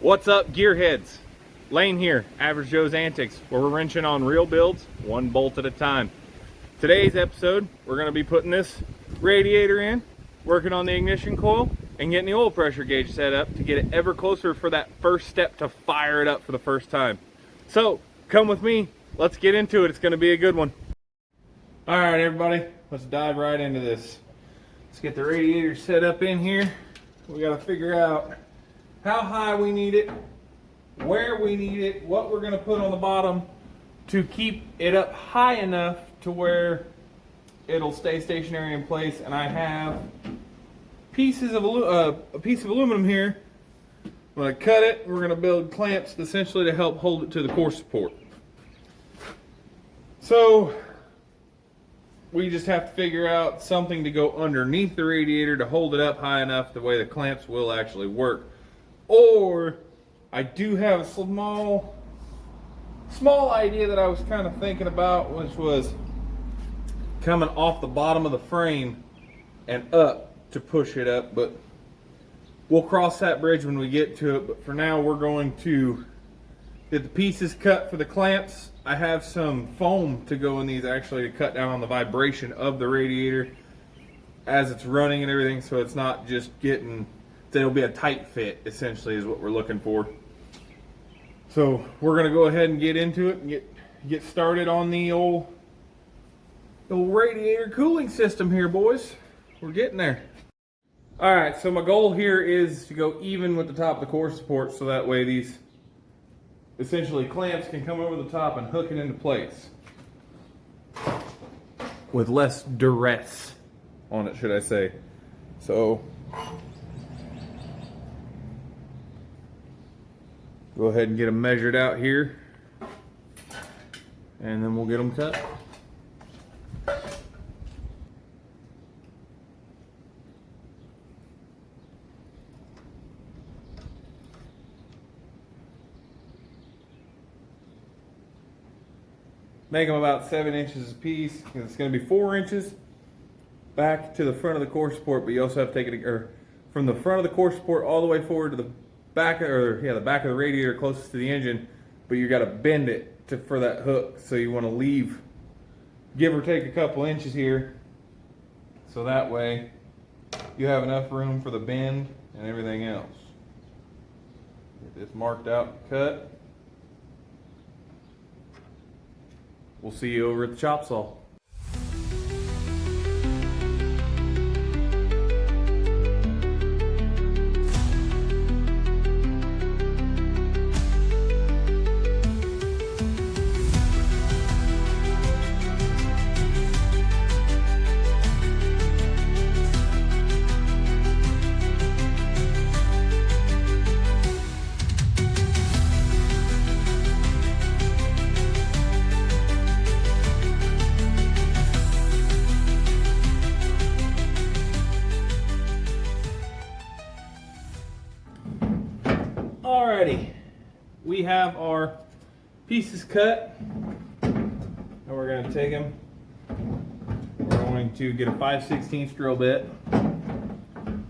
What's up, gearheads? Lane here, Average Joe's Antics, where we're wrenching on real builds, one bolt at a time. Today's episode, we're going to be putting this radiator in, working on the ignition coil, and getting the oil pressure gauge set up to get it ever closer for that first step to fire it up for the first time. So, come with me, let's get into it. It's going to be a good one. All right, everybody, let's dive right into this. Let's get the radiator set up in here. We got to figure out how high we need it, where we need it, what we're going to put on the bottom to keep it up high enough to where it'll stay stationary in place. And I have pieces of a piece of aluminum here. I'm going to cut it. We're going to build clamps essentially to help hold it to the core support. So we just have to figure out something to go underneath the radiator to hold it up high enough the way the clamps will actually work. Or I do have a small idea that I was kind of thinking about, which was coming off the bottom of the frame and up to push it up, but we'll cross that bridge when we get to it. But for now, we're going to get the pieces cut for the clamps. I have some foam to go in these actually to cut down on the vibration of the radiator as it's running and everything, so it's not just getting, it'll be a tight fit essentially is what we're looking for. So we're going to go ahead and get into it and get started on the old radiator cooling system here, boys. We're getting there. All right, so my goal here is to go even with the top of the core support, so that way these essentially clamps can come over the top and hook it into place with less duress on it, should I say. So go ahead and get them measured out here, and then we'll get them cut. Make them about 7 inches a piece. It's going to be 4 inches back to the front of the core support, but you also have to take it from the front of the core support all the way forward to the back, the back of the radiator closest to the engine, but you got to bend it for that hook. So you want to leave, give or take a couple inches here, so that way you have enough room for the bend and everything else. Get this marked out and cut. We'll see you over at the chop saw. Alrighty, we have our pieces cut, and we're going to take them. We're going to get a 5/16 drill bit, and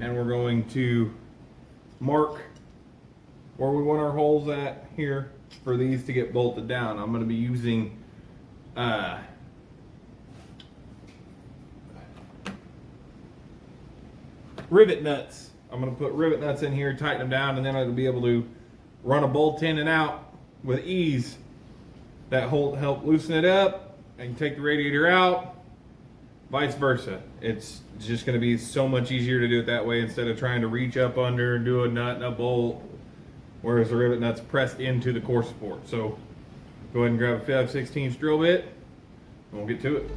we're going to mark where we want our holes at here for these to get bolted down. I'm going to be using rivet nuts. I'm going to put rivet nuts in here, tighten them down, and then I'll be able to run a bolt in and out with ease. That help loosen it up and take the radiator out, vice versa. It's just going to be so much easier to do it that way instead of trying to reach up under and do a nut and a bolt, whereas the rivet nut's pressed into the core support. So go ahead and grab a 5/16 drill bit, and we'll get to it.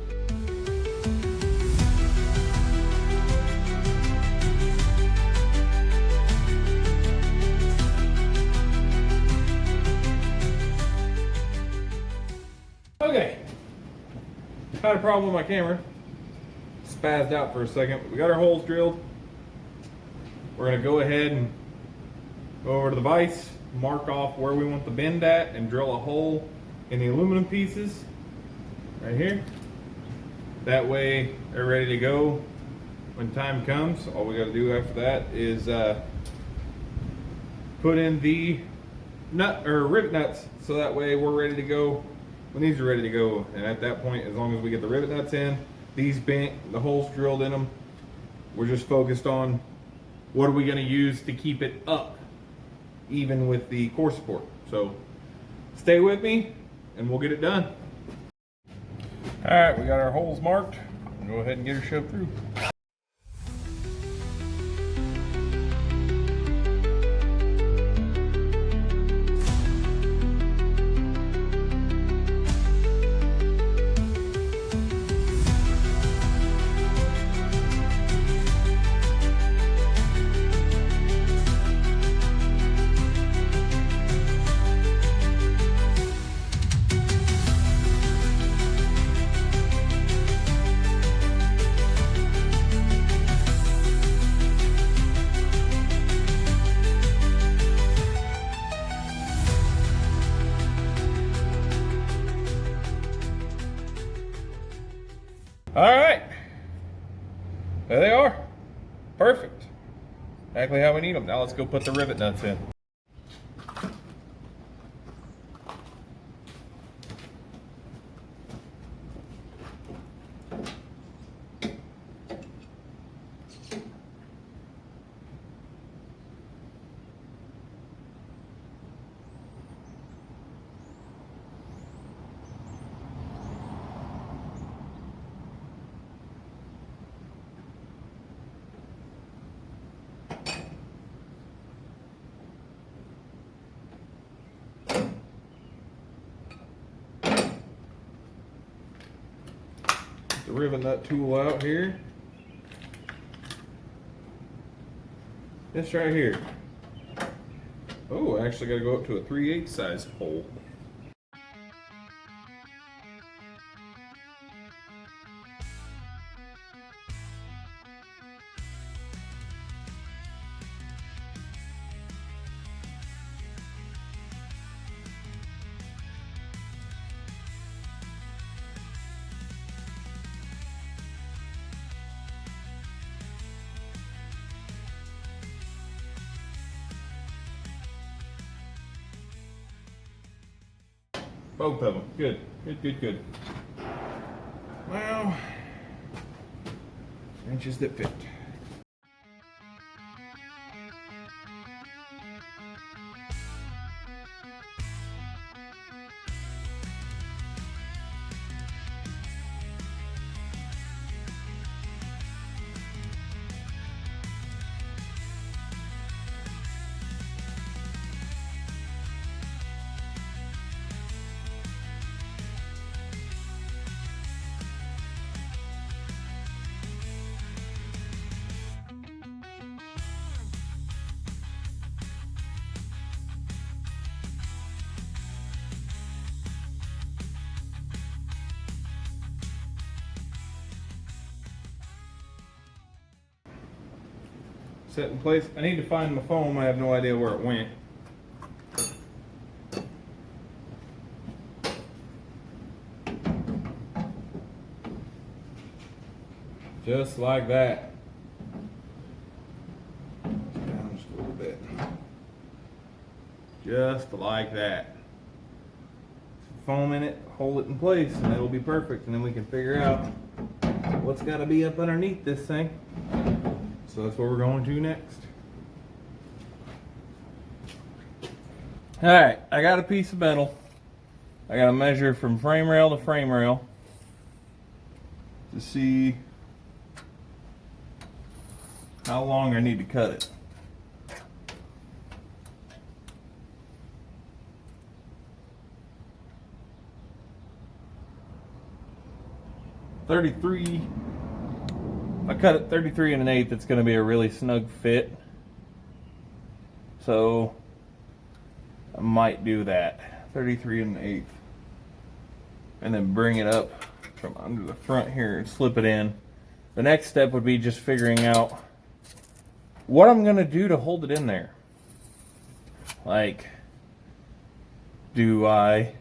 Okay, had a problem with my camera, spazzed out for a second. We got our holes drilled. We're going to go ahead and go over to the vise, mark off where we want the bend at, and drill a hole in the aluminum pieces right here. That way they're ready to go when time comes. All we got to do after that is put in the nut or rivet nuts, so that way we're ready to go when these are ready to go. And at that point, as long as we get the rivet nuts in, these bent, the holes drilled in them, we're just focused on what are we going to use to keep it up, even with the core support. So stay with me and we'll get it done. All right, we got our holes marked. Go ahead and get her shoved through. All right, there they are. Perfect. Exactly how we need them. Now let's go put the rivet nuts in. The rivet nut tool out here. This right here. Oh, I actually got to go up to a 3/8 size hole. Both of them. Good. Good, good, good. Well, inches that fit. Set in place. I need to find my foam. I have no idea where it went. Just like that. Down just a little bit. Just like that. Some foam in it, hold it in place, and it'll be perfect. And then we can figure out what's got to be up underneath this thing. So that's what we're going to next. Alright, I got a piece of metal. I got to measure from frame rail to frame rail to see how long I need to cut it. .33. I cut it 33 1/8. It's going to be a really snug fit. So I might do that. 33 1/8. And then bring it up from under the front here and slip it in. The next step would be just figuring out what I'm going to do to hold it in there. Like, do I...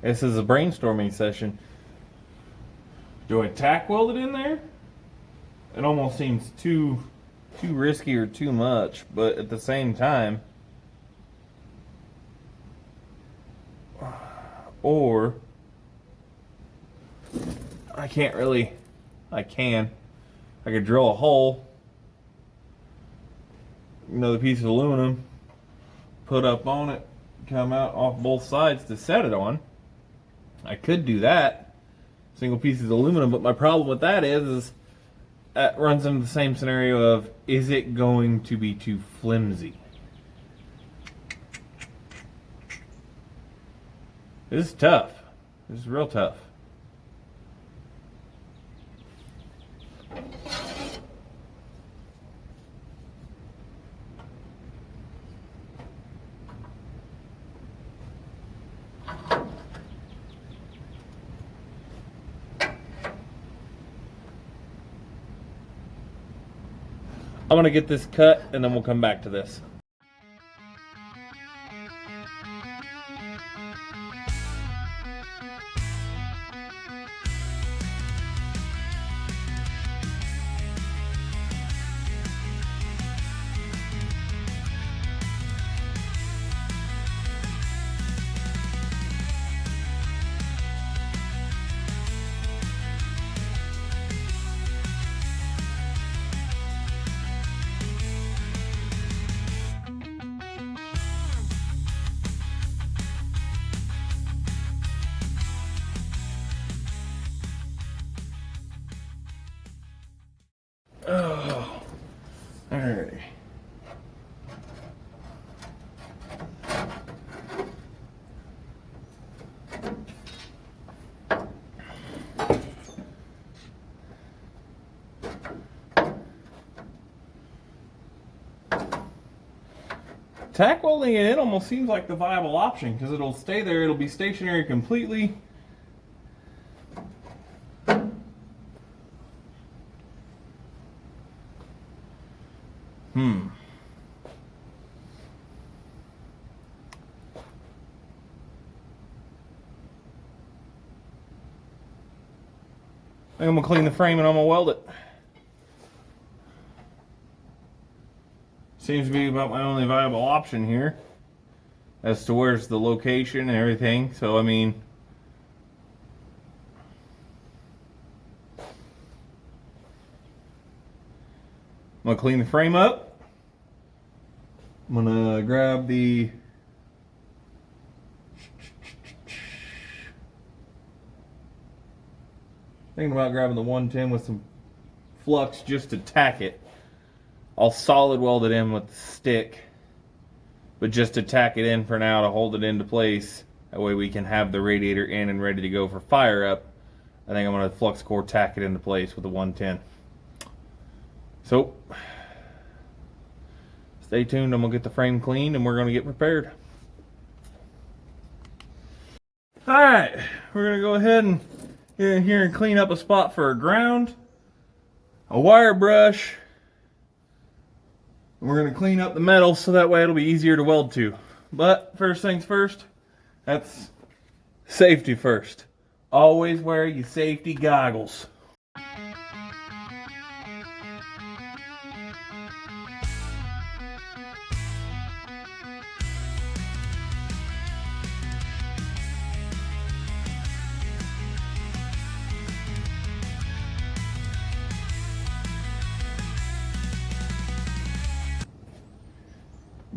This is a brainstorming session. Do I tack weld it in there? It almost seems too too risky or too much, but at the same time, or I can't really, I could drill a hole, another piece of aluminum, put up on it, come out off both sides to set it on. I could do that, single pieces of aluminum, but my problem with that is that runs into the same scenario of, is it going to be too flimsy? This is tough. This is real tough. I'm gonna get this cut and then we'll come back to this. Oh, alrighty. Tack welding it in almost seems like the viable option because it'll stay there, it'll be stationary completely. I'm gonna clean the frame and I'm gonna weld it. Seems to be about my only viable option here as to where's the location and everything. So I mean, I'm gonna clean the frame up. I'm gonna grab the thinking about grabbing the 110 with some flux just to tack it. I'll solid weld it in with the stick, but just to tack it in for now to hold it into place. That way we can have the radiator in and ready to go for fire up. I think I'm going to flux core tack it into place with the 110. So, stay tuned. I'm going to get the frame cleaned and we're going to get prepared. Alright, we're going to go ahead and get in here and clean up a spot for a ground, a wire brush. We're going to clean up the metal so that way it'll be easier to weld to. But first things first, that's safety first. Always wear your safety goggles.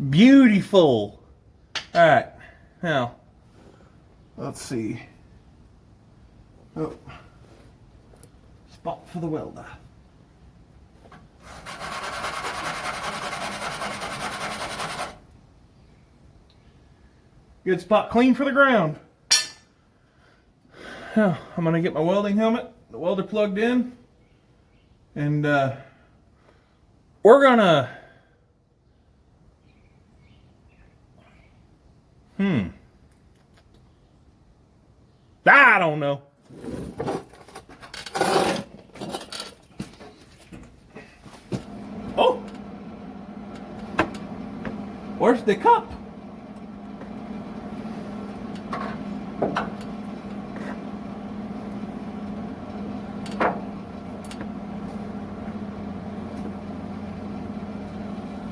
Beautiful. All right, now let's see. Oh, spot for the welder. Good spot, clean for the ground. Now I'm gonna get my welding helmet, the welder plugged in, and we're gonna. I don't know. Oh! Where's the cup?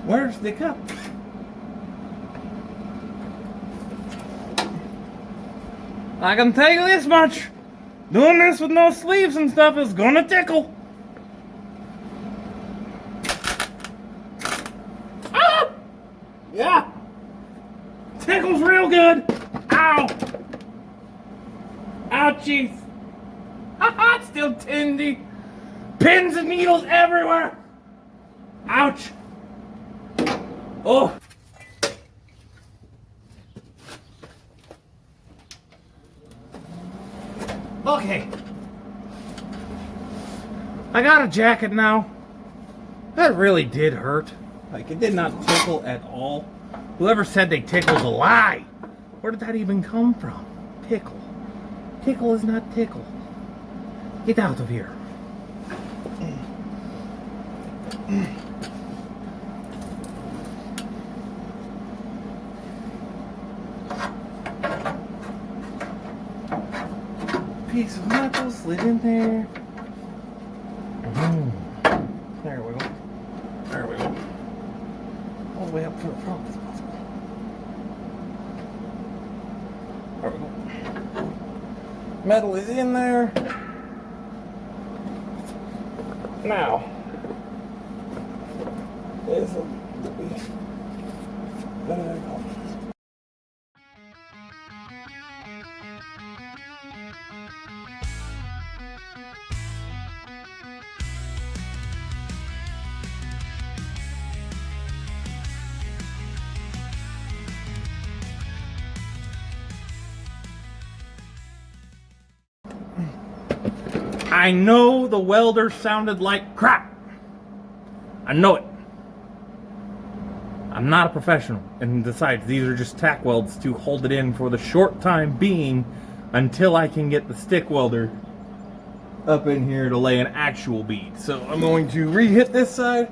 Where's the cup? I can tell you this much. Doing this with no sleeves and stuff is gonna tickle. Ah! Yeah. Tickles real good. Ow. Ouchies. Haha, it's still tindy. Pins and needles everywhere. Ouch. Oh. Okay. I got a jacket now. That really did hurt. Like, it did not tickle at all. Whoever said they tickled a lie. Where did that even come from? Tickle. Tickle is not tickle. Get out of here. Piece of metal slid in there. There we go. There we go. All the way up to the front as possible. There we go. Metal is in there. Now, this will be. There we go. I know the welder sounded like crap. I know it. I'm not a professional, and besides, these are just tack welds to hold it in for the short time being until I can get the stick welder up in here to lay an actual bead. So I'm going to re-hit this side.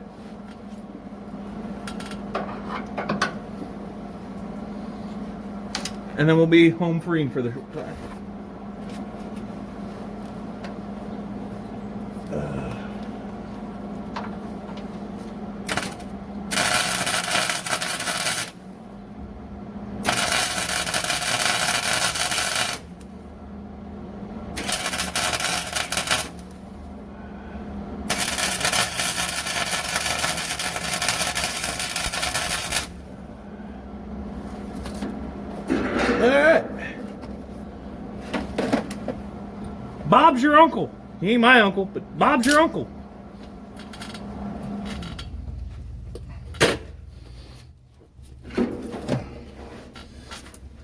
And then we'll be home free for the short time. Alright. Bob's your uncle. He ain't my uncle, but Bob's your uncle.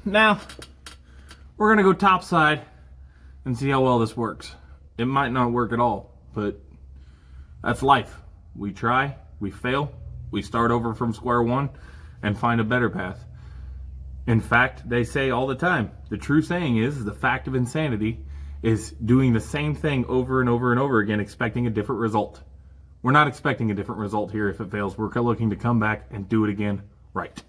Now, we're gonna go topside and see how well this works. It might not work at all, but that's life. We try, we fail, we start over from square one and find a better path. In fact, they say all the time, the true saying is, the fact of insanity is doing the same thing over and over and over again, expecting a different result. We're not expecting a different result here if it fails. We're looking to come back and do it again right.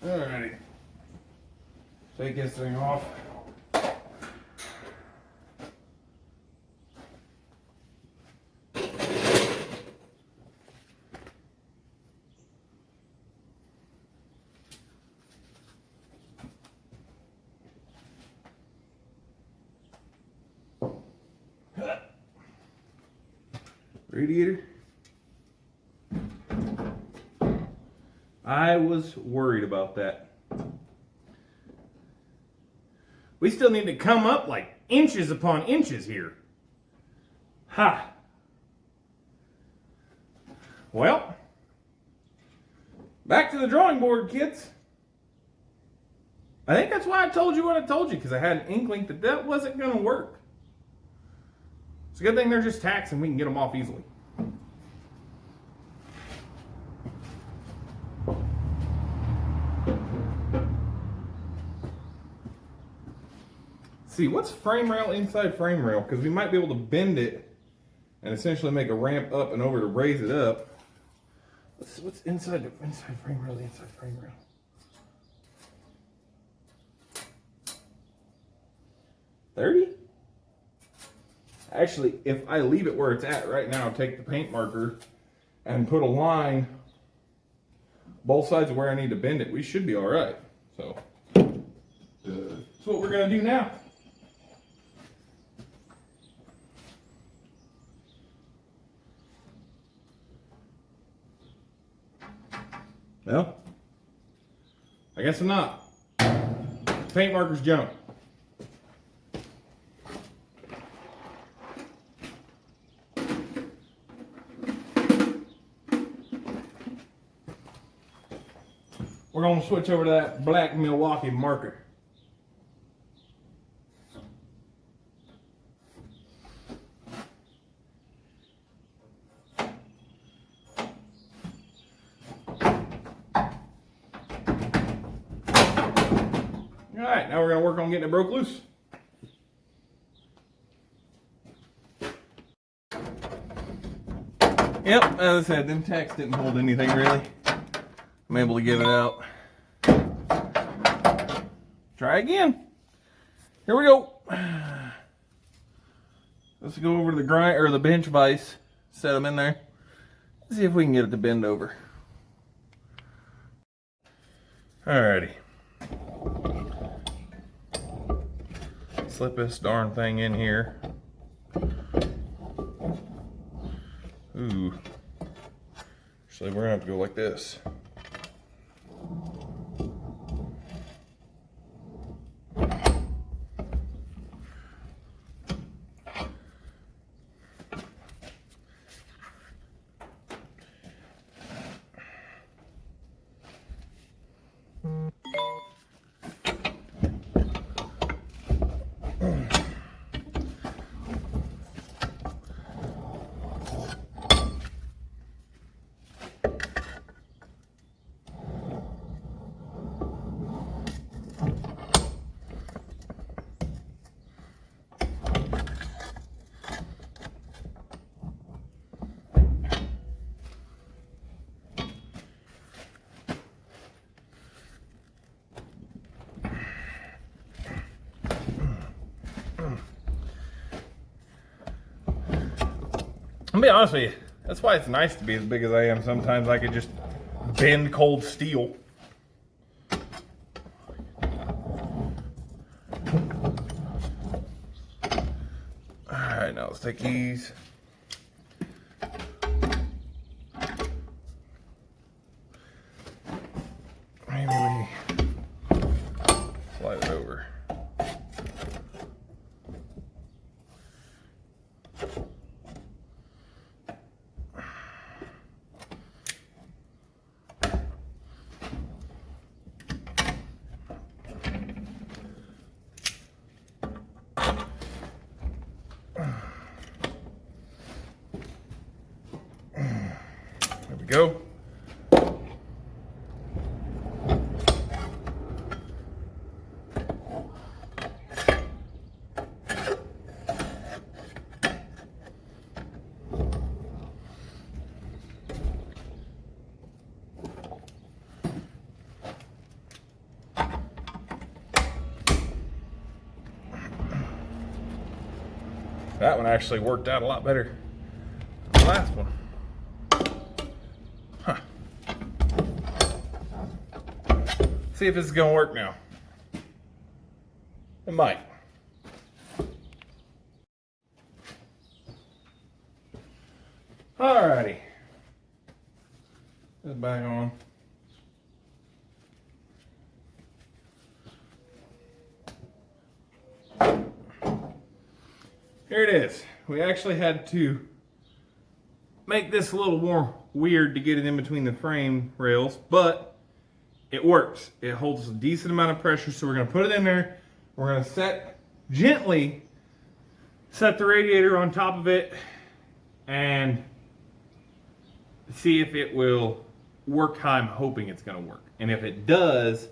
Alrighty. Take this thing off. Radiator. I was worried about that. We still need to come up like inches upon inches here. Ha! Well, back to the drawing board, kids. I think that's why I told you what I told you, because I had an inkling that that wasn't going to work. It's a good thing they're just tacks and we can get them off easily. See, what's frame rail inside frame rail? Because we might be able to bend it and essentially make a ramp up and over to raise it up. What's inside frame rail? The inside frame rail. $30? Actually, if I leave it where it's at right now, take the paint marker and put a line both sides of where I need to bend it, we should be all right. So that's what we're gonna do now. Well, I guess I'm not. Paint marker's junk. We're going to switch over to that black Milwaukee marker. Alright, now we're going to work on getting it broke loose. Yep, as I said, them tacks didn't hold anything really. I'm able to get it out. Try again. Here we go. Let's go over to the grind or the bench vise. Set them in there. See if we can get it to bend over. Alrighty. Slip this darn thing in here. Ooh. Actually, we're gonna have to go like this. I'll be honest with you, that's why it's nice to be as big as I am. Sometimes I could just bend cold steel. Alright, now let's take these. Maybe we slide it over. There we go. That one actually worked out a lot better than the last one. Huh. See if this is gonna work now. It might. Alrighty. Put it back on. Here it is. We actually had to make this a little more weird to get it in between the frame rails, but it works. It holds a decent amount of pressure, so we're going to put it in there. We're going to gently set the radiator on top of it and see if it will work how I'm hoping it's going to work. And if it does,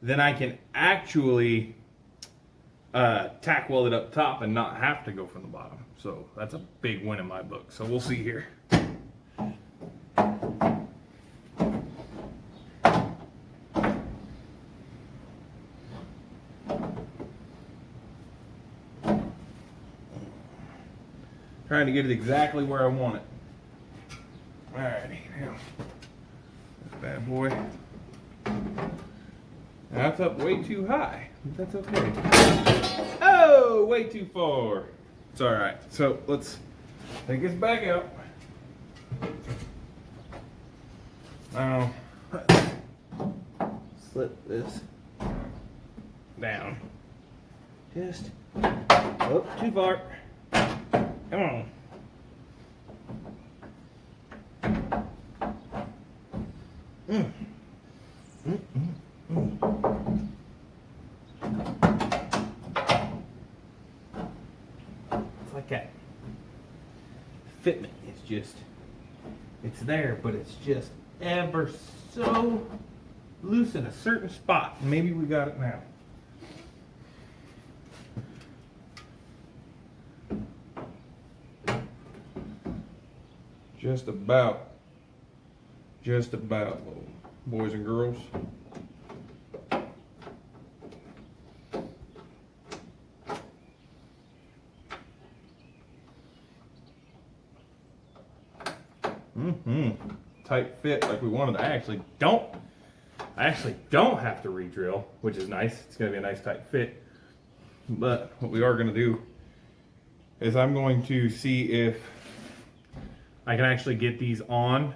then I can actually tack weld it up top and not have to go from the bottom. So that's a big win in my book. So we'll see here. Trying to get it exactly where I want it. Alrighty, now this bad boy. That's up way too high, but that's okay. Oh, way too far. It's alright. So let's take this back out. Now, slip this down. Just, oh, too far. Come on. It's like that fitment. It's just, it's there, but it's just ever so loose in a certain spot. Maybe we got it now. Just about, little boys and girls. Tight fit like we wanted. I actually don't have to re-drill, which is nice. It's gonna be a nice tight fit. But what we are gonna do is I'm going to see if I can actually get these on.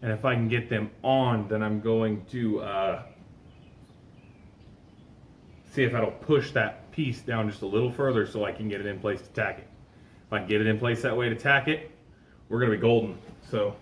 And if I can get them on, then I'm going to see if that'll push that piece down just a little further so I can get it in place to tack it. If I can get it in place that way to tack it, we're gonna be golden. So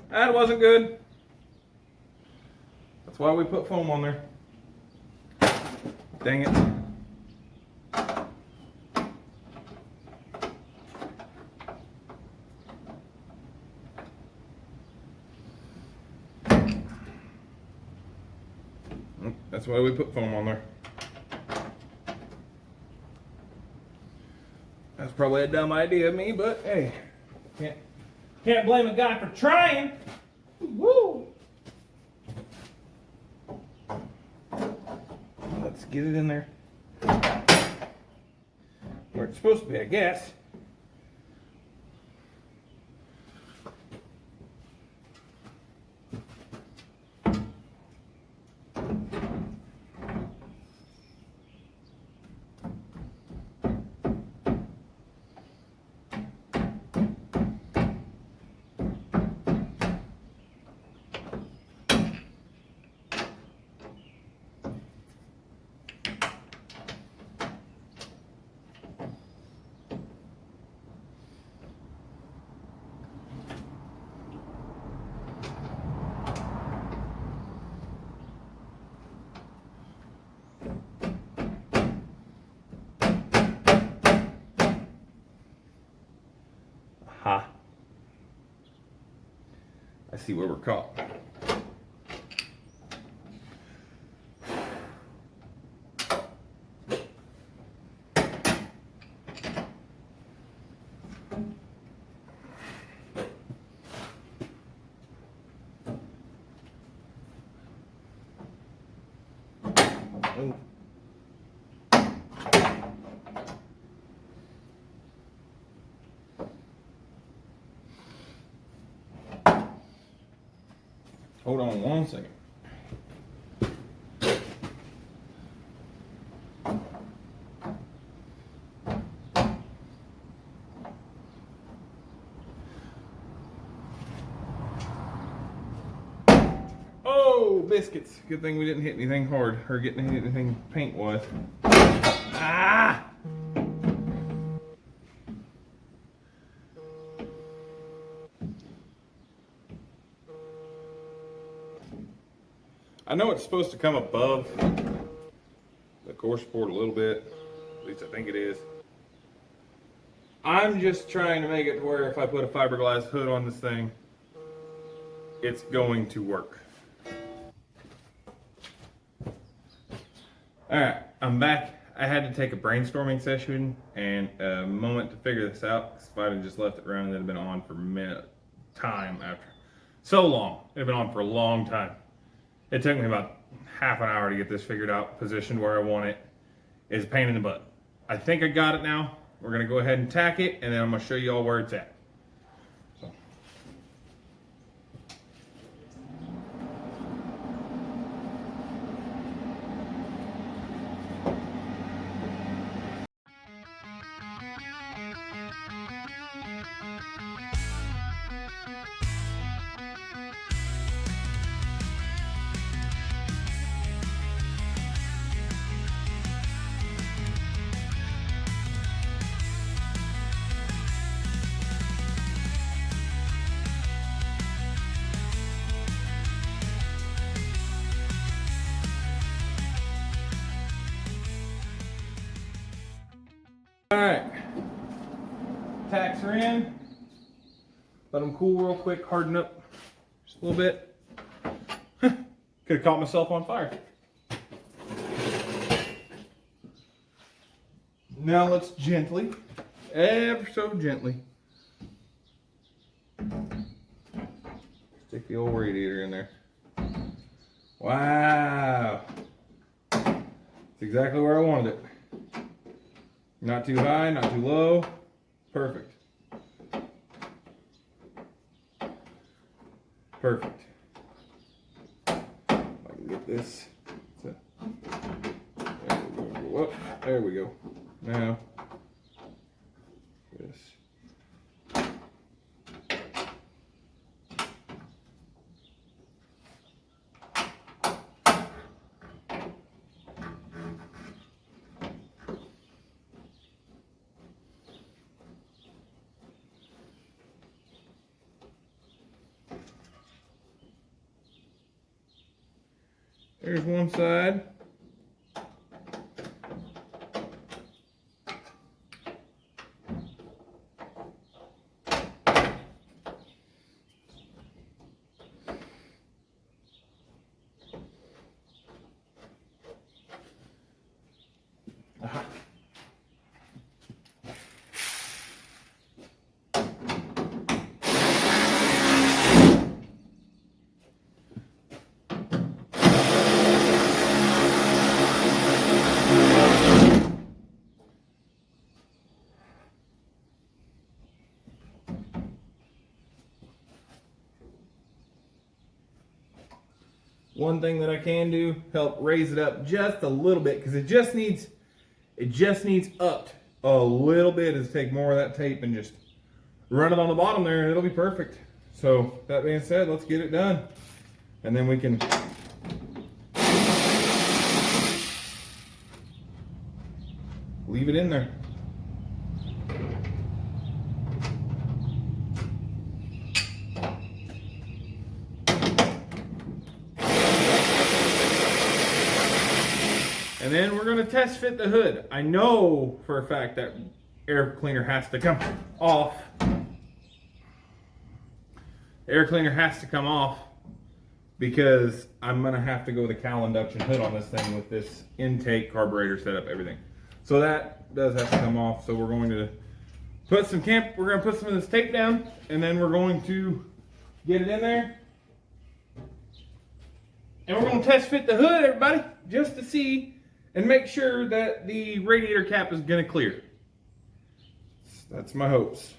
that wasn't good. That's why we put foam on there. Dang it. That's why we put foam on there. That's probably a dumb idea of me, but hey, can't blame a guy for trying. Woo! Let's get it in there where it's supposed to be, I guess. Ha. I see where we're caught. Oh. Hold on one second. Oh, biscuits. Good thing we didn't hit anything hard or hit anything paint-wise. Ah! I know it's supposed to come above the core support a little bit, At least I think it is. I'm just trying to make it to where if I put a fiberglass hood on this thing, it's going to work. Alright, I'm back. I had to take a brainstorming session and a moment to figure this out. If I'd have just left it running, it would have been on for time after. So long. It had been on for a long time. It took me about half an hour to get this figured out, positioned where I want it. It's a pain in the butt. I think I got it now. We're going to go ahead and tack it, and then I'm going to show you all where it's at. So. Alright, tacks are in. Let them cool real quick, harden up just a little bit. Could have caught myself on fire. Now let's gently, ever so gently, stick the old radiator in there. Wow. That's exactly where I wanted it. Not too high, not too low. Perfect. Perfect. If I can get this. There we go. Whoop, there we go. Now, this. There's one side. Aha. One thing that I can do, help raise it up just a little bit, because it just needs upped a little bit, is take more of that tape and just run it on the bottom there and it'll be perfect. So that being said, let's get it done. And then we can leave it in there. And then we're going to test fit the hood. I know for a fact that air cleaner has to come off. The air cleaner has to come off because I'm going to have to go with a cowl induction hood on this thing with this intake, carburetor setup, everything. So that does have to come off. So we're going to put some of this tape down, and then we're going to get it in there. And we're going to test fit the hood, everybody, just to see and make sure that the radiator cap is going to clear. That's my hopes.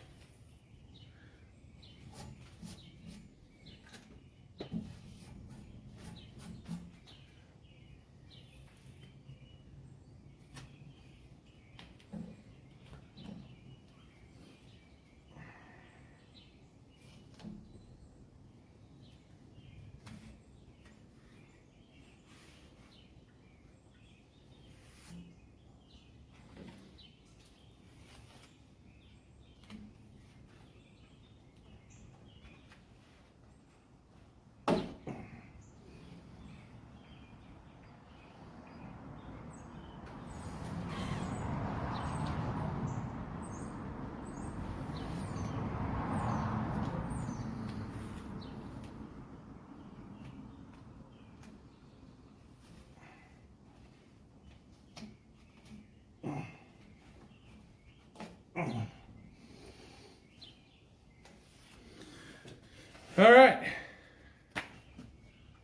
All right.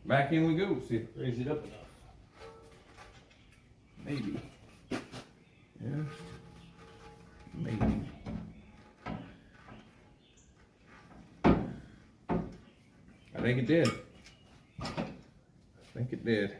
Back in we go. See if it raise it up enough. Maybe. Yeah. Maybe. I think it did. I think it did.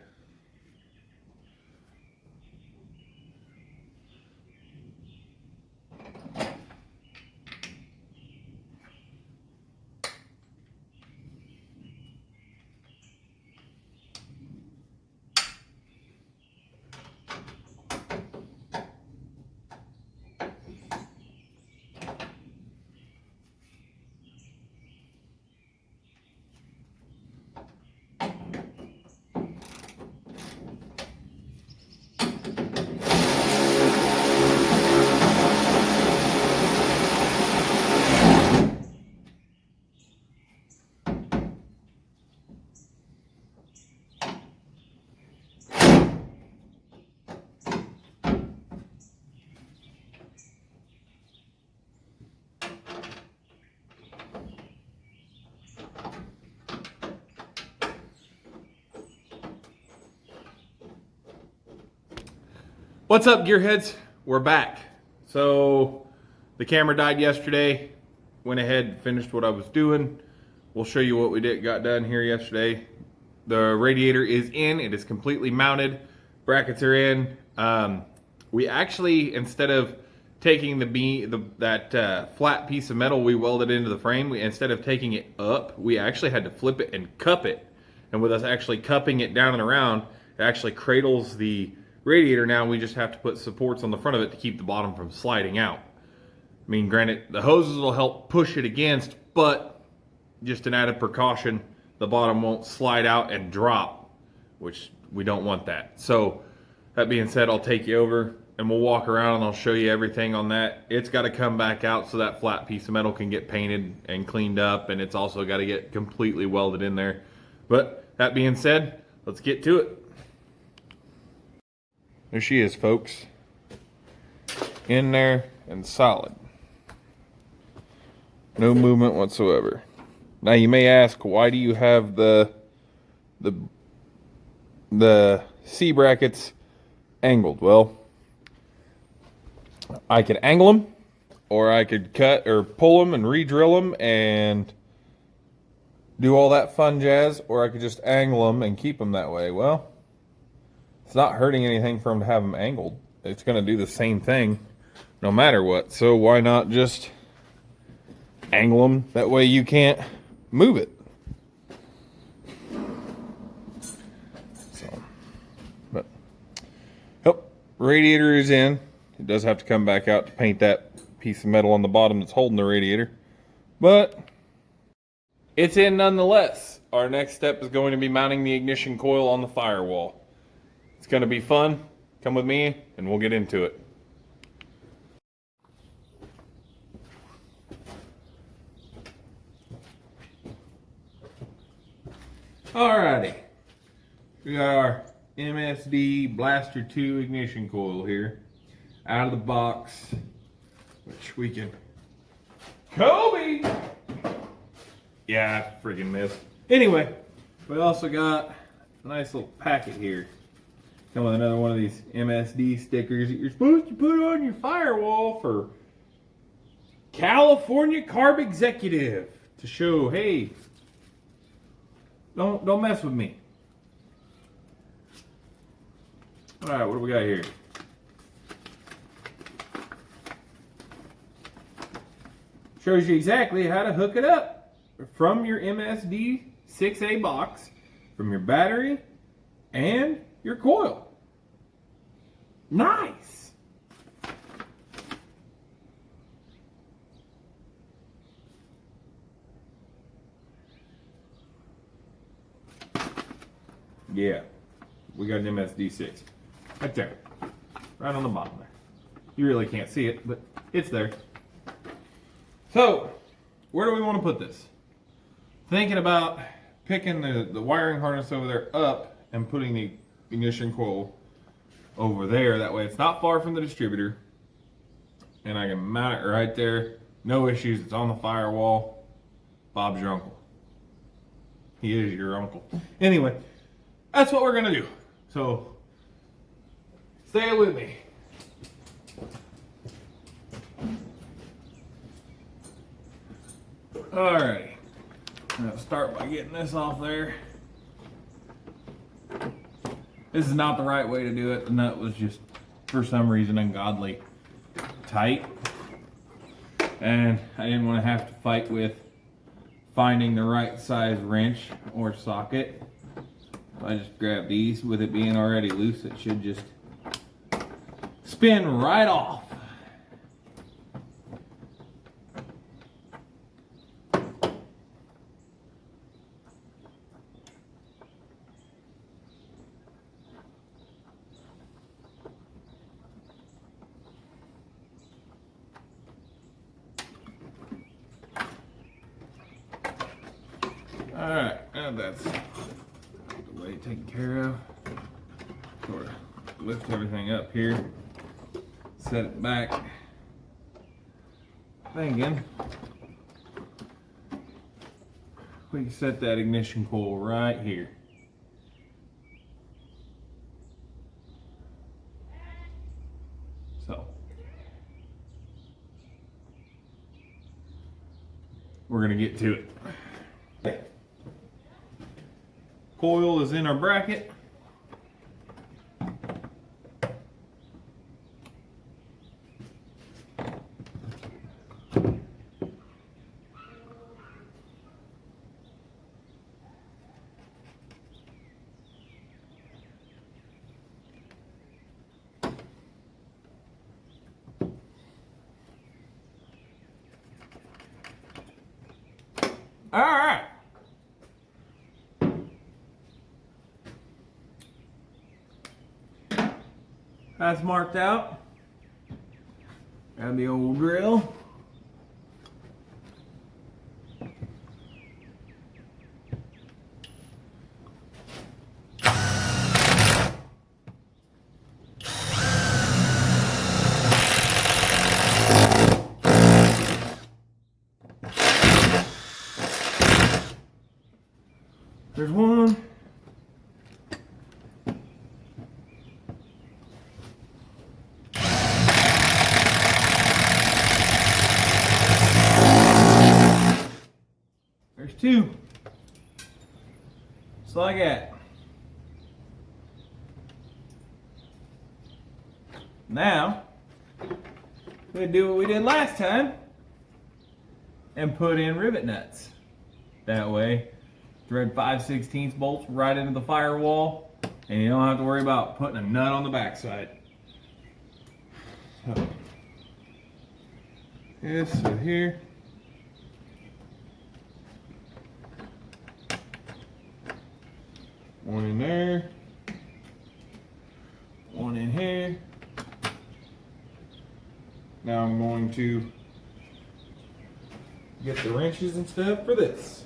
What's up, gearheads? We're back. So the camera died yesterday. Went ahead, finished what I was doing. We'll show you what we got done here yesterday. The radiator is in. It is completely mounted. Brackets are in. We actually, instead of taking that flat piece of metal we welded into the frame, instead of taking it up, we actually had to flip it and cup it. And with us actually cupping it down and around, it actually cradles the radiator. Now we just have to put supports on the front of it to keep the bottom from sliding out. I mean, granted, the hoses will help push it against, but just an added precaution, the bottom won't slide out and drop, which we don't want that. So that being said, I'll take you over and we'll walk around and I'll show you everything on that. It's got to come back out so that flat piece of metal can get painted and cleaned up, and it's also got to get completely welded in there. But that being said, let's get to it. There she is, folks. In there and solid. No movement whatsoever. Now you may ask, why do you have the C brackets angled? Well, I could angle them, or I could cut or pull them and re-drill them and do all that fun jazz, or I could just angle them and keep them that way. Well, it's not hurting anything for them to have them angled. It's going to do the same thing no matter what. So why not just angle them? That way you can't move it. So, but, yep, radiator is in. It does have to come back out to paint that piece of metal on the bottom that's holding the radiator. But it's in nonetheless. Our next step is going to be mounting the ignition coil on the firewall. It's going to be fun. Come with me and we'll get into it. Alrighty. We got our MSD Blaster 2 ignition coil here. Out of the box. Which we can... Kobe! Yeah, I freaking missed. Anyway, we also got a nice little packet here. Come with another one of these MSD stickers that you're supposed to put on your firewall for California Carb Executive to show, hey, don't mess with me. All right, what do we got here? Shows you exactly how to hook it up from your MSD 6A box, from your battery and your coil. Nice. Yeah, we got an MSD6 right there, right on the bottom there. You really can't see it, but it's there. So, where do we want to put this? Thinking about picking the wiring harness over there up and putting the ignition coil over there. That way it's not far from the distributor. And I can mount it right there. No issues. It's on the firewall. Bob's your uncle. He is your uncle. Anyway, that's what we're gonna do. So stay with me. Alrighty. I'm gonna start by getting this off there. This is not the right way to do it. The nut was just, for some reason, ungodly tight. And I didn't want to have to fight with finding the right size wrench or socket. So I just grabbed these. With it being already loose, it should just spin right off. Alright, now that's the way taken care of. Sort of lift everything up here, set it back. Thinking we can set that ignition coil right here. So we're gonna get to it. Okay. Coil is in our bracket. All right. That's marked out. Grab the old drill. There's one. There's two. Just like that. Now, we do what we did last time and put in rivet nuts. That way, thread 5/16 bolts right into the firewall, and you don't have to worry about putting a nut on the backside. So, this right here. One in there. One in here. Now I'm going to get the wrenches and stuff for this.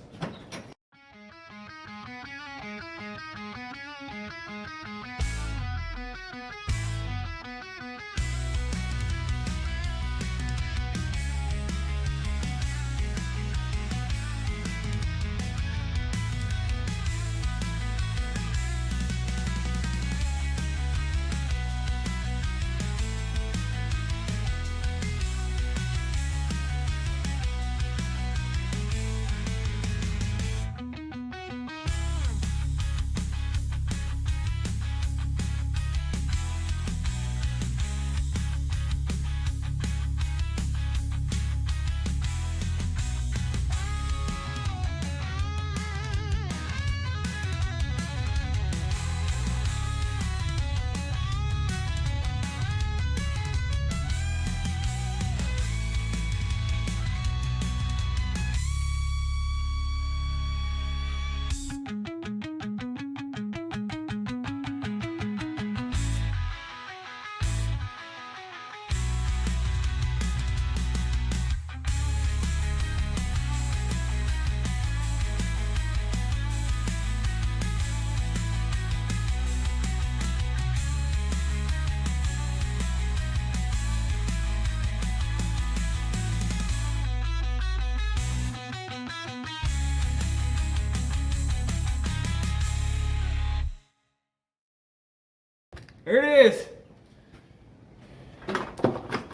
There it is.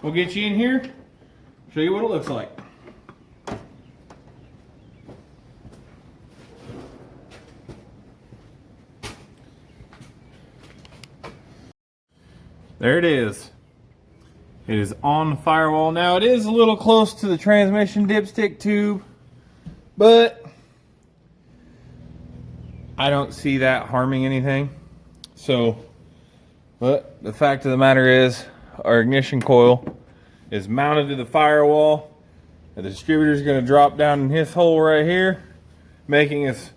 We'll get you in here, show you what it looks like. There it is. It is on the firewall. Now it is a little close to the transmission dipstick tube, but I don't see that harming anything. So, but the fact of the matter is, our ignition coil is mounted to the firewall. The distributor is going to drop down in his hole right here, making us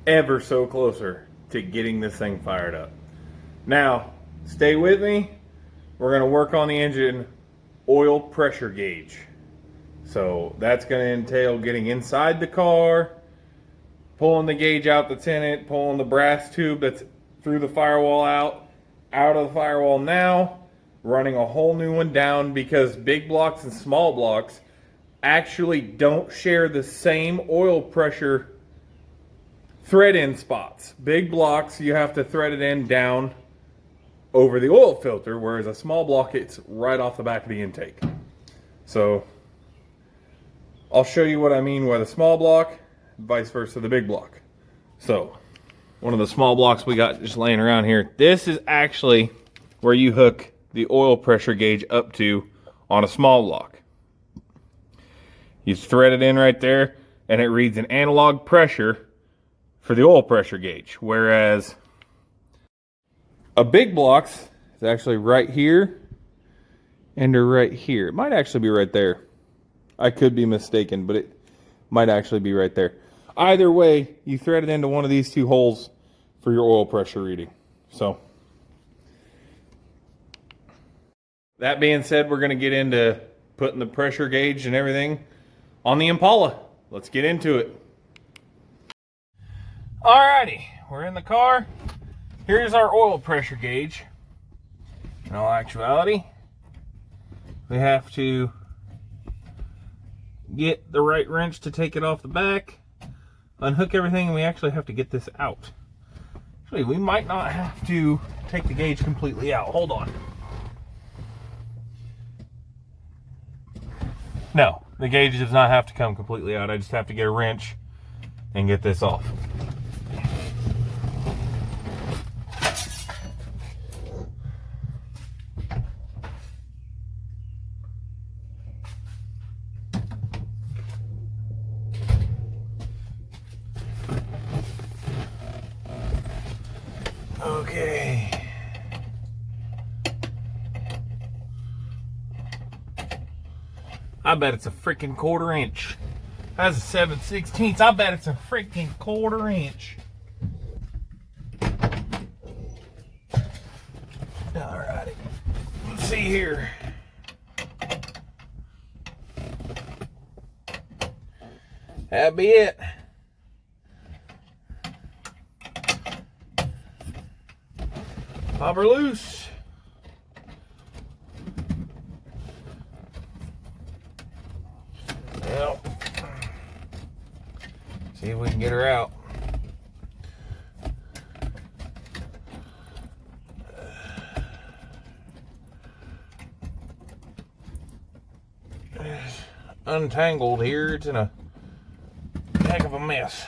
ever so closer to getting this thing fired up. Now, stay with me. We're going to work on the engine oil pressure gauge. So that's going to entail getting inside the car, pulling the gauge out that's in it, pulling the brass tube that's through the firewall out of the firewall now, running a whole new one down, because big blocks and small blocks actually don't share the same oil pressure thread in spots. Big blocks, you have to thread it in down over the oil filter, whereas a small block, it's right off the back of the intake. So I'll show you what I mean by the small block, vice versa the big block. So one of the small blocks we got just laying around here, this is actually where you hook the oil pressure gauge up to on a small block. You thread it in right there, and it reads an analog pressure for the oil pressure gauge, whereas a big block's is actually right here and right here. It might actually be right there. I could be mistaken, but it might actually be right there. Either way, you thread it into one of these two holes for your oil pressure reading. So that being said, we're going to get into putting the pressure gauge and everything on the Impala. Let's get into it. Alrighty, we're in the car. Here's our oil pressure gauge. In all actuality, we have to get the right wrench to take it off the back, unhook everything, and we actually have to get this out. Actually, we might not have to take the gauge completely out. Hold on. No, the gauge does not have to come completely out. I just have to get a wrench and get this off. Okay. I bet it's a freaking 1/4 inch. That's a 7/16. I bet it's a freaking 1/4 inch. Alrighty. Let's see here. That'd be it. Pop her loose. Well, see if we can get her out. It's untangled here. It's in a heck of a mess.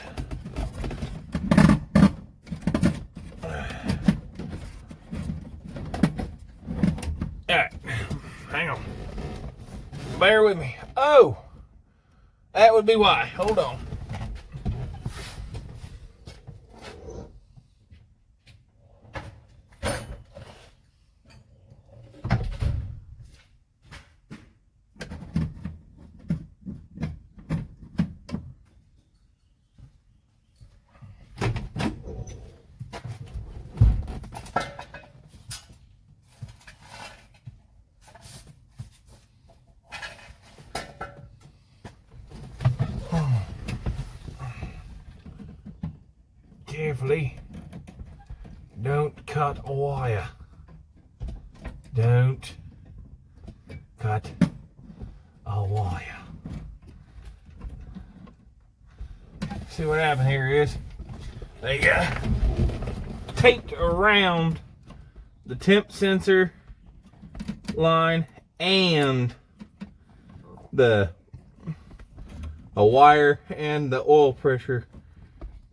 Alright, hang on. Bear with me. Oh, that would be why. Hold on. Carefully. Don't cut a wire. Don't cut a wire. See what happened here is, there you go. taped around the temp sensor line and a wire and the oil pressure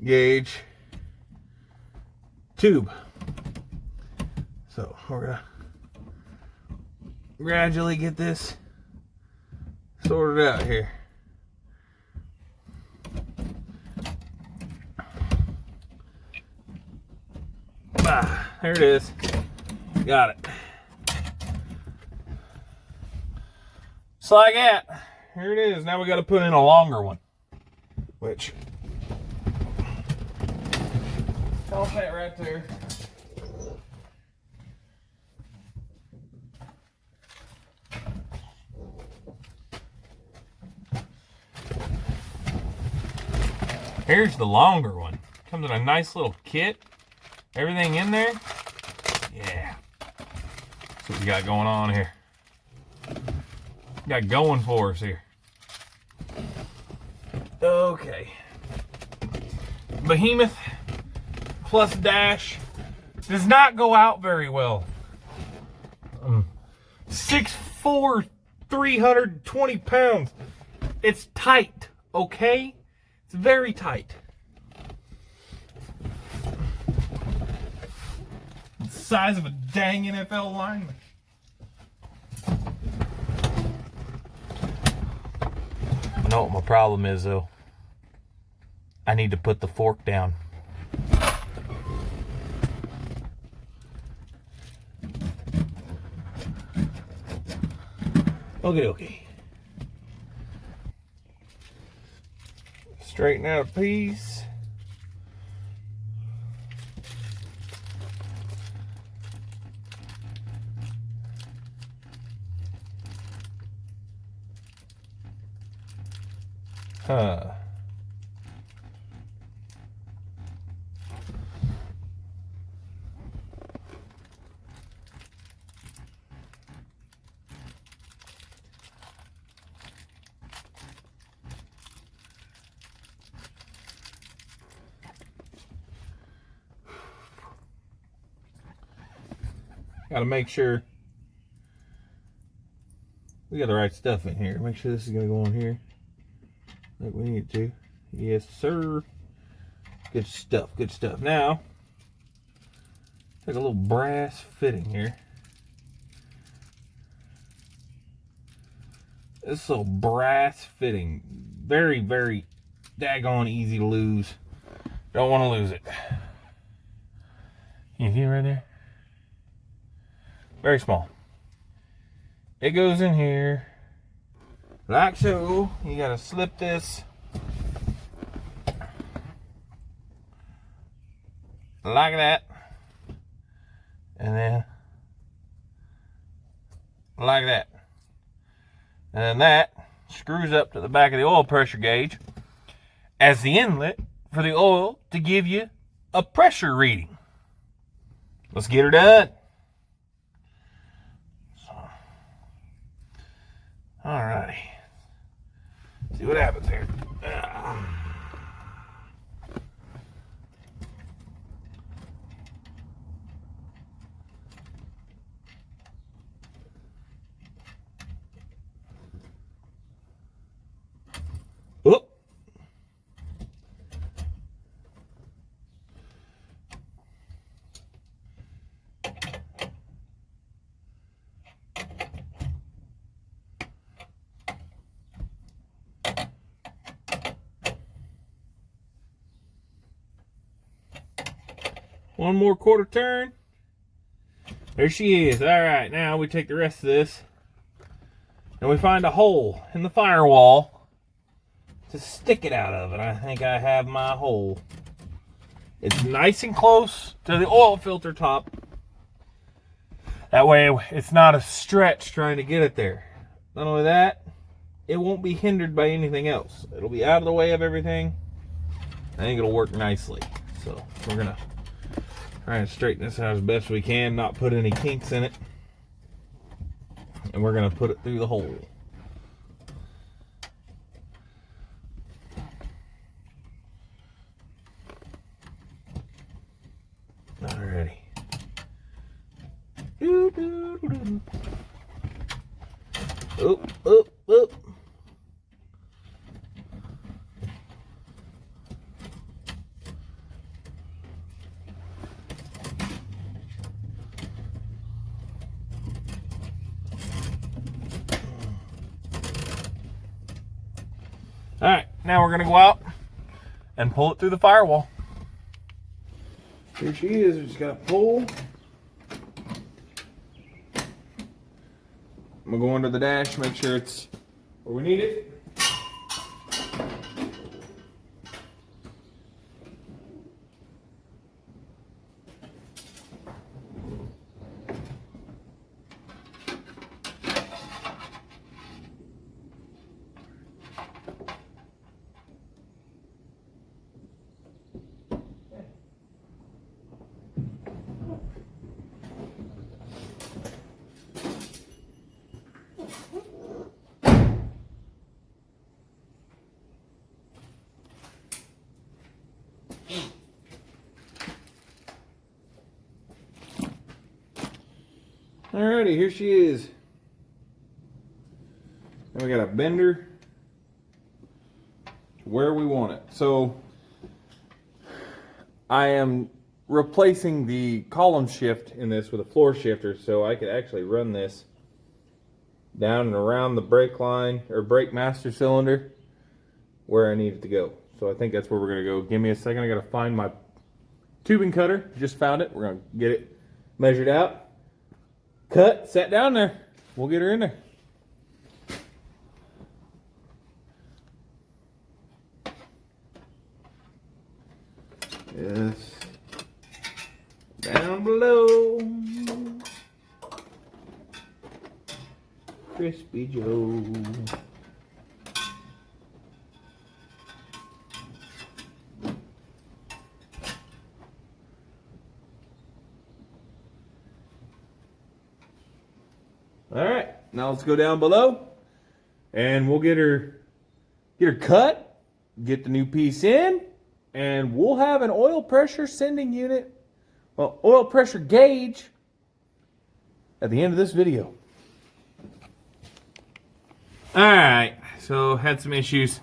gauge tube. So we're gonna gradually get this sorted out here. There it is. Got it. Just like that. Here it is. Now we got to put in a longer one. Which, I'll fit right there. Here's the longer one. Comes in a nice little kit. Everything in there. Yeah. That's what we got going on here. Got going for us here. Okay. Behemoth plus dash does not go out very well. 6'4", 320 pounds. It's tight, okay? It's very tight. It's the size of a dang NFL lineman. You know what my problem is, though? I need to put the fork down. Okay. Straighten out a piece. Got to make sure we got the right stuff in here. Make sure this is going to go on here like we need it to. Yes, sir. Good stuff. Good stuff. Now, take a little brass fitting here. This little brass fitting, very, very daggone easy to lose. Don't want to lose it. You see it right there? Very small. It goes in here like so. You gotta slip this like that, and then like that, and then that screws up to the back of the oil pressure gauge as the inlet for the oil to give you a pressure reading. Let's get her done. Alrighty. See what happens here. Whoop. One more quarter turn. There she is. All right, now we take the rest of this and we find a hole in the firewall to stick it out of. And I think I have my hole. It's nice and close to the oil filter top. That way it's not a stretch trying to get it there. Not only that, it won't be hindered by anything else. It'll be out of the way of everything. I think it'll work nicely. So we're going to try and straighten this out as best we can, not put any kinks in it. And we're going to put it through the hole. All Alrighty. Oop, oop, oop. All right, now we're gonna go out and pull it through the firewall. Here she is. We just got to pull. I'm gonna go under the dash, make sure it's where we need it. Alrighty, here she is. And we got a bender where we want it. So I am replacing the column shift in this with a floor shifter, so I could actually run this down and around the brake line or brake master cylinder where I need it to go. So I think that's where we're gonna go. Give me a second, I gotta find my tubing cutter. Just found it. We're gonna get it measured out. Cut, set down there. We'll get her in there. Yes. Down below. Crispy Joe. All right, now let's go down below and we'll get her cut, get the new piece in, and we'll have an oil pressure sending unit, well, oil pressure gauge at the end of this video. All right, so had some issues.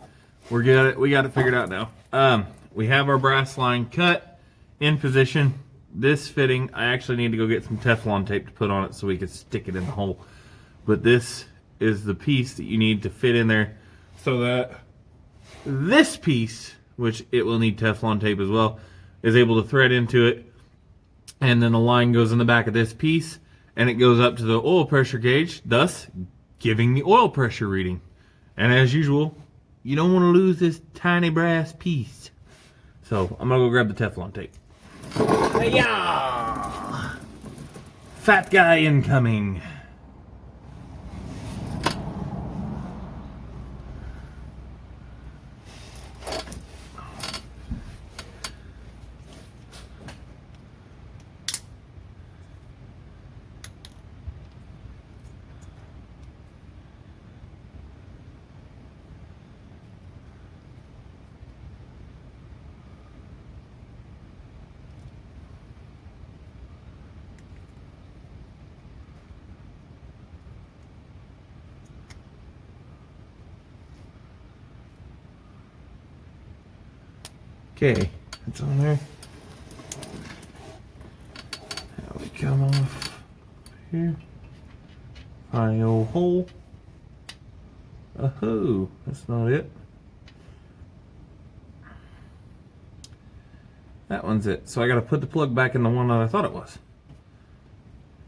We got it figured out now. We have our brass line cut in position. This fitting, I actually need to go get some Teflon tape to put on it so we can stick it in the hole. But this is the piece that you need to fit in there so that this piece, which it will need Teflon tape as well, is able to thread into it. And then the line goes in the back of this piece and it goes up to the oil pressure gauge, thus giving the oil pressure reading. And as usual, you don't want to lose this tiny brass piece. So I'm gonna go grab the Teflon tape. Hi-ya! Fat guy incoming. Okay, it's on there. Now we come off here. Find the old hole. Oh, that's not it. That one's it. So I gotta put the plug back in the one that I thought it was.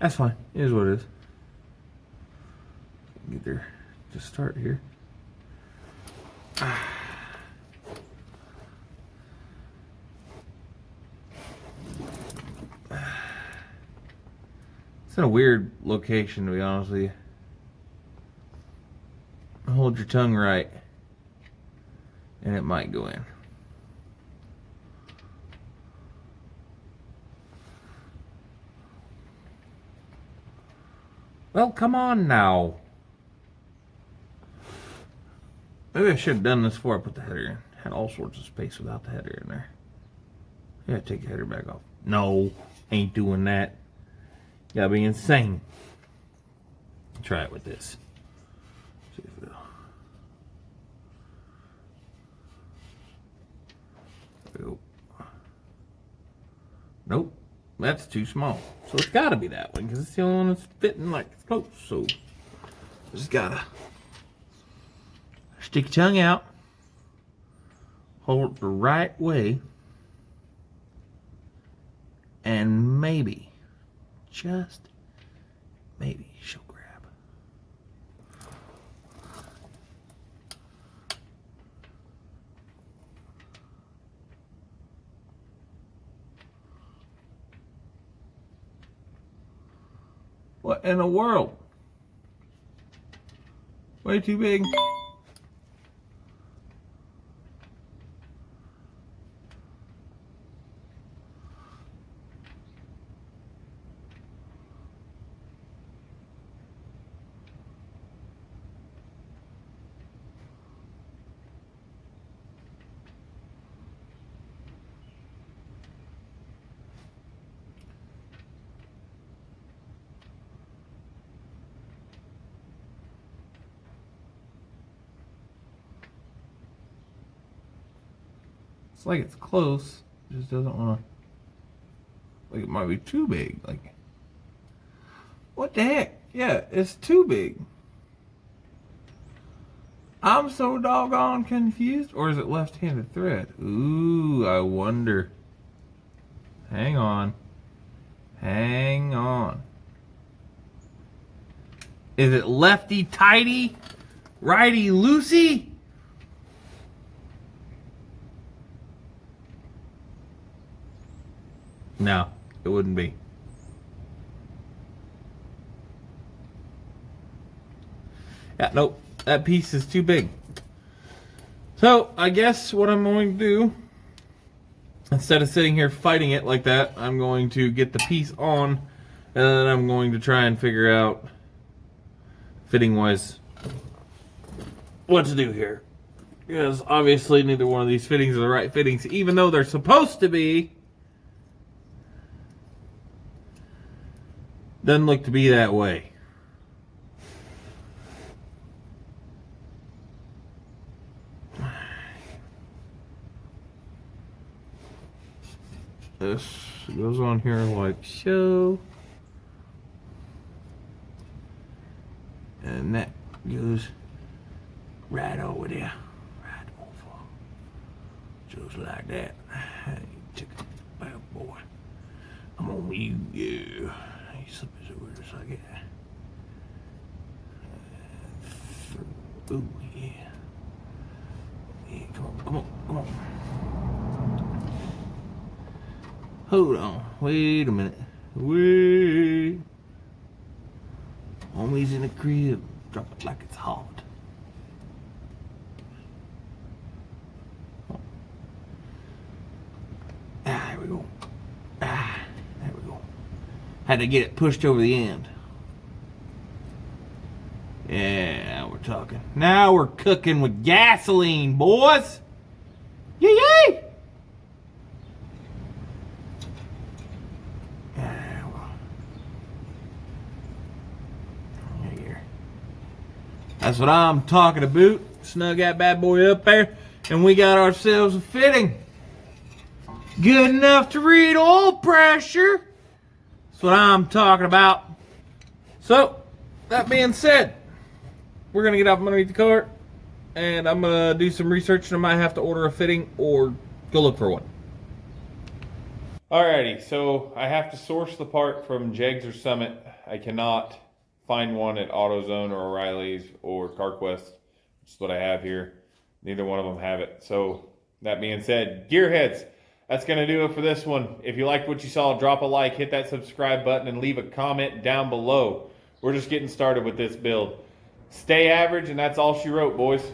That's fine. It is what it is. Get there. Just start here. It's in a weird location, to be honest with you. Hold your tongue right, and it might go in. Well, come on now. Maybe I should have done this before I put the header in. Had all sorts of space without the header in there. Yeah, take the header back off. No. Ain't doing that. Gotta be insane. Try it with this. See if it'll. Nope, that's too small. So it's gotta be that one because it's the only one that's fitting like it's close. So just gotta stick your tongue out, hold it the right way, and maybe, just maybe, she'll grab. What in the world? Way too big. It's like it's close, it just doesn't want to, like it might be too big, like, what the heck? Yeah, it's too big. I'm so doggone confused. Or is it left-handed thread? Ooh, I wonder. Hang on. Hang on. Is it lefty tighty, righty loosey? No, it wouldn't be. Yeah, nope. That piece is too big. So, I guess what I'm going to do, instead of sitting here fighting it like that, I'm going to get the piece on, and then I'm going to try and figure out, fitting-wise, what to do here. Because obviously neither one of these fittings are the right fittings, even though they're supposed to be. Doesn't look to be that way. This goes on here like so. And that goes right over there. Right over. Just like that. Take a bad boy. I'm on you, yeah. You slip this over just like that. Ooh, yeah. Yeah, come on, come on, come on. Hold on. Wait a minute. Wait. Homie's in the crib. Drop it like it's hot. Ah, there we go. Ah, there we go. Had to get it pushed over the end. Yeah, now we're talking. Now we're cooking with gasoline, boys. Yay, yay! That's what I'm talking about. Snug that bad boy up there, and we got ourselves a fitting. Good enough to read oil pressure. That's what I'm talking about. So, that being said, we're going to get off underneath the cart, and I'm going to do some research, and I might have to order a fitting or go look for one. Alrighty, so I have to source the part from Jegs or Summit. I cannot find one at AutoZone or O'Reilly's or CarQuest. Which is what I have here. Neither one of them have it. So, that being said, gearheads, that's going to do it for this one. If you liked what you saw, drop a like, hit that subscribe button, and leave a comment down below. We're just getting started with this build. Stay average, and that's all she wrote, boys.